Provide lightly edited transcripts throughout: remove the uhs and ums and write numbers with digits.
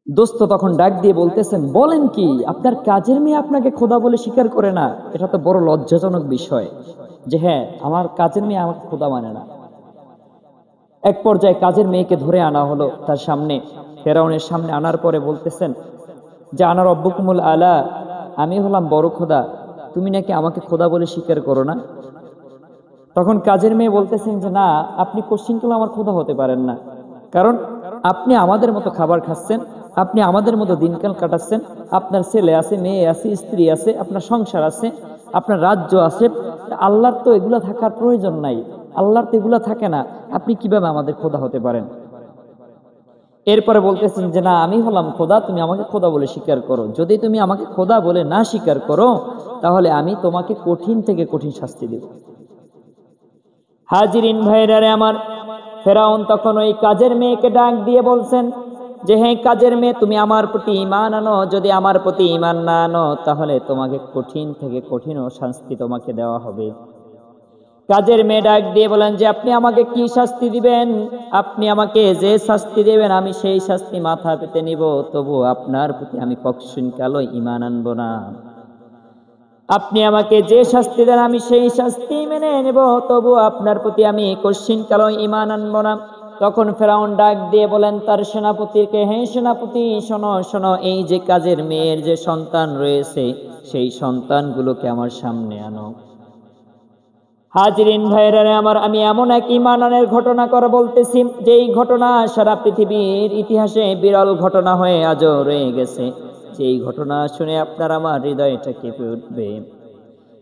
দোস্ত তখন ডাক দিয়ে বলতেছেন, বলেন কি, আপনার কাজের মেয়ে আপনাকে খোদা বলে স্বীকার করে না? এটা তো বড় লজ্জাজনক বিষয় যে হ্যাঁ, আমার কাজের মেয়ে আমাকে খোদা মানে না। এক পর্যায়ে কাজের মেয়েকে ধরে আনা হলো তার সামনে, ফেরাউনের সামনে আনার পরে বলতেছেন যে আনা রব্বুকুমুল আলা, আমি হলাম বড় খোদা, তুমি নাকি আমাকে খোদা বলে স্বীকার করো না? তখন কাজের মেয়ে বলতেছেন যে না, আপনি কোশ্চিনকাল আমার খোদা হতে পারেন না, কারণ আপনি আমাদের মতো খাবার খাচ্ছেন, আপনি আমাদের মতো দিনকাল কাটাচ্ছেন, আপনার ছেলে আছে, মেয়ে আছে, স্ত্রী আছে, আপনার সংসার আছে, আপনার রাজ্য আছে। আল্লাহর তো এগুলা থাকার প্রয়োজন নাই, আল্লাহর তো এগুলা থাকে না, আপনি কিভাবে আমাদের খোদা হতে পারেন? এরপরে বলতেছেন যে না, আমি হলাম খোদা, তুমি আমাকে খোদা বলে স্বীকার করো। যদি তুমি আমাকে খোদা বলে না স্বীকার করো, তাহলে আমি তোমাকে কঠিন থেকে কঠিন শাস্তি দেব। হাজিরিন ভাইরারে আমার, ফেরাউন তখন ওই কাজের মেয়েকে ডাক দিয়ে বলছেন যে হ্যাঁ কাজের মেয়ে, তুমি আমার প্রতি ঈমান আনো, যদি আমার প্রতি ঈমান না আনো তাহলে তোমাকে কঠিন থেকে কঠিন শাস্তি তোমাকে দেওয়া হবে। কাজের মেয়ে ডাক দিয়ে বলেন যে আপনি আমাকে কি শাস্তি দিবেন? আপনি আমাকে যে শাস্তি দিবেন আমি সেই শাস্তি মাথা পেতে নিব, তবু আপনার প্রতি আমি কখনো ঈমান আনবো না। আপনি আমাকে যে শাস্তি দেন আমি সেই শাস্তি মেনে নেব, তবু আপনার প্রতি আমি কোশ্চিনকালও ঈমান আনবো না। তখন ফেরাউন ডাক দিয়ে বলেন তার সেনাপতিকে, হে সেনাপতি, শোনো শোনো, এই যে কাজের মেয়ের যে সন্তান রয়েছে সেই সন্তানগুলোকে আমার সামনে আনো। হাজরিন ভাইরারে আমার, আমি এমন এক ঈমানের ঘটনা করে বলতেছি যেই ঘটনা সারা পৃথিবীর ইতিহাসে বিরল ঘটনা হয়ে আজও রয়ে গেছে। যেই ঘটনা শুনে আপনার আমার হৃদয়টা কেঁপে উঠবে।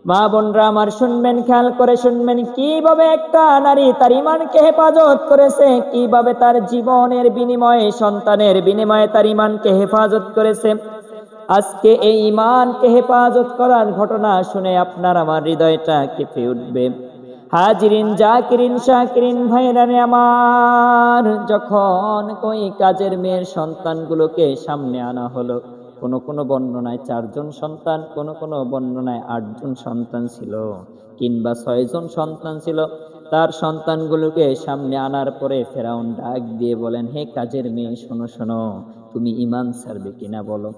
মা বোনরা আমার শুনবেন, খেয়াল করে শুনবেন, কিভাবে একটা নারী তার ঈমানকে হেফাজত করেছে, কিভাবে তার জীবনের বিনিময়ে, সন্তানের বিনিময়ে তার ঈমানকে হেফাজত করেছে। আজকে এই ঈমানকে হেফাজত করার ঘটনা শুনে আপনার আমার হৃদয়টা কেঁপে উঠবে। হাজিরিন জাকিরিন শাকিরিন ভাইরানে আমার, যখন ওই কাজের মেয়ের সন্তানগুলোকে সামনে আনা হলো, কোন কোন বর্ণনায় 4জন সন্তান, কোন কোন বর্ণনায় 8জন সন্তান ছিল, কিংবা 6জন সন্তান ছিল। তার সন্তানগুলোকে সামনে আনার পরে ফেরাউন ডাক দিয়ে বলেন, হে কাজের মেয়ে, শোনো শোনো, তুমি ঈমান ছাড়বে কিনা বলো।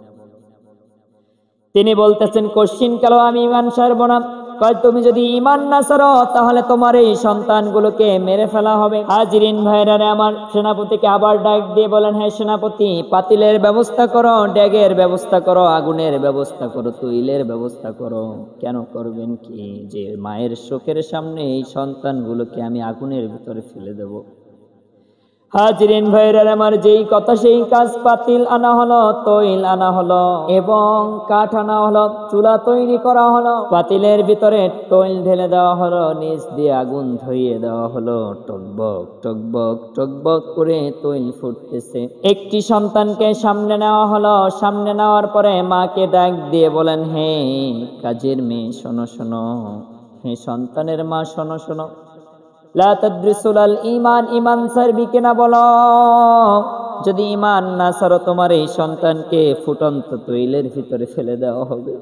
তিনি বলতেছেন, কোশ্চিন কালো আমি ঈমান ছাড়বো না। কয়, তুমি যদি ঈমান না ছাড়ো তাহলে তোমার এই সন্তানগুলোকে মেরে ফেলা হবে। হাজিরিন ভাইরারে আমার, সেনাপতিকে আবার ডাক দিয়ে বলেন, হে সেনাপতি, পাতিলের ব্যবস্থা করো, ড্যাগের ব্যবস্থা করো, আগুনের ব্যবস্থা করো, তৈলের ব্যবস্থা করো। কেন করবেন কি, যে মায়ের শোকের সামনে এই সন্তানগুলোকে আমি আগুনের ভিতরে ফেলে দেব। হাজরিন ভাইরার আমার, যেই কথা সেই কাজ। পাতিল আনা হলো, তৈল আনা হলো এবং কাঠ আনা হলো, চুলা তৈরি করা হলো, পাতিলের ভিতরে তৈল ঢেলে দেওয়া হলো, নিচ দিয়ে আগুন ধরিয়ে দেওয়া হলো, টকবক টকবক টকবক করে তৈল ফুটতেছে। একটি সন্তানকে সামনে নেওয়া হলো, সামনে নেওয়ার পরে মাকে ডাক দিয়ে বলেন, হে কাজের মেয়ে, শোনো শোনো, হে সন্তানের মা, শোনো শোনো, লা তাদরিসুল আল ঈমান, ঈমান ছাড়বি কিনা বলো। যদি ঈমান না ছাড়ো তোমার এই সন্তানকে ফুটন্ত তৈলের ভিতরে ফেলে দেওয়া হবে,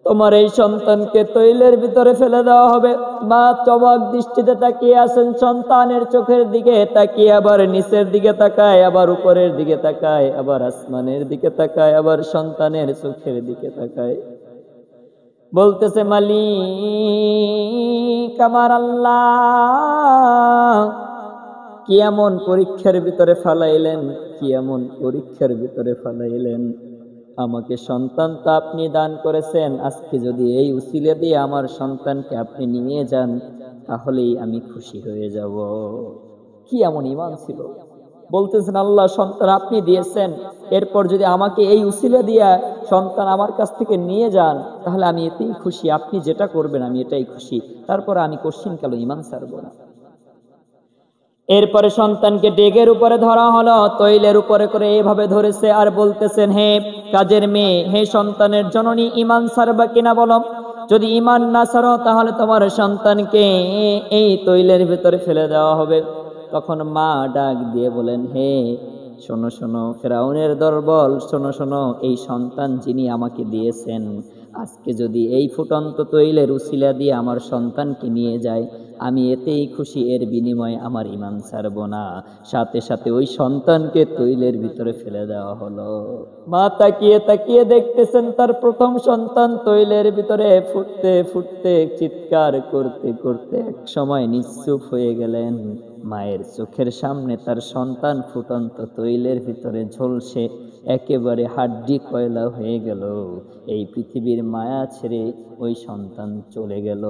তোমার এই সন্তানকে তৈলের ভিতরে ফেলে দেওয়া হবে। মা চমক দৃষ্টিতে তাকিয়ে আছেন সন্তানের চোখের দিকে, তাকিয়ে আবার নিচের দিকে তাকায়, আবার উপরের দিকে তাকায়, আবার আসমানের দিকে তাকায়, আবার সন্তানের চোখের দিকে তাকায়। বলতেছে, মালিক আমার আল্লাহ, কি এমন পরীক্ষার ভিতরে ফালাইলেন, কি এমন পরীক্ষার ভিতরে ফালাইলেন। আমাকে সন্তান তো আপনি দান করেছেন, আজকে যদি এই উসিলা দিয়ে আমার সন্তানকে আপনি নিয়ে যান তাহলেই আমি খুশি হয়ে যাব। কি এমন ঈমান ছিল। বলতেছেন, আল্লাহ, সন্তান আপনি দিয়েছেন, এরপর যদি আমাকে এই উসিলা দিয়া সন্তান আমার কাছ থেকে নিয়ে যান তাহলে আমি এতেই খুশি, আপনি যেটা করবেন আমি এটাই খুশি, তারপর আমি কোশ্চিন কালো ঈমান ছাড়বো না। এরপরে সন্তানকে ডেগের উপরে ধরা হলো, তৈলের উপরে করে এভাবে ধরেছে আর বলতেছেন, হে কাজের মেয়ে, হে সন্তানের জননী, ঈমান ছাড়বা কিনা বলো। যদি ঈমান না ছাড়ো তাহলে তোমার সন্তানকে এই তৈলের ভিতরে ফেলে দেওয়া হবে। তখন মা ডাক দিয়ে বলেন, হে শোনো শোনো ফেরাউনের দরবল, শোনো শোনো, এই সন্তান যিনি আমাকে দিয়েছেন, আজকে যদি এই ফুটন্ত তৈলের উসিলা দিয়ে আমার সন্তানকে নিয়ে যায় আমি এতেই খুশি, এর বিনিময়ে আমার ঈমান ছাড়ব না। সাথে সাথে ওই সন্তানকে তৈলের ভিতরে ফেলে দেওয়া হলো। মা তাকিয়ে তাকিয়ে দেখতেছেন তার প্রথম সন্তান তৈলের ভিতরে ফুটতে ফুটতে চিৎকার করতে করতে এক সময় নিশ্চুপ হয়ে গেলেন। মায়ের চোখের সামনে তার সন্তান ফুটন্ত তৈলের ভিতরে ঝলসে একেবারে হাড্ডি কয়লা হয়ে গেল। এই পৃথিবীর মায়া ছেড়ে ওই সন্তান চলে গেল।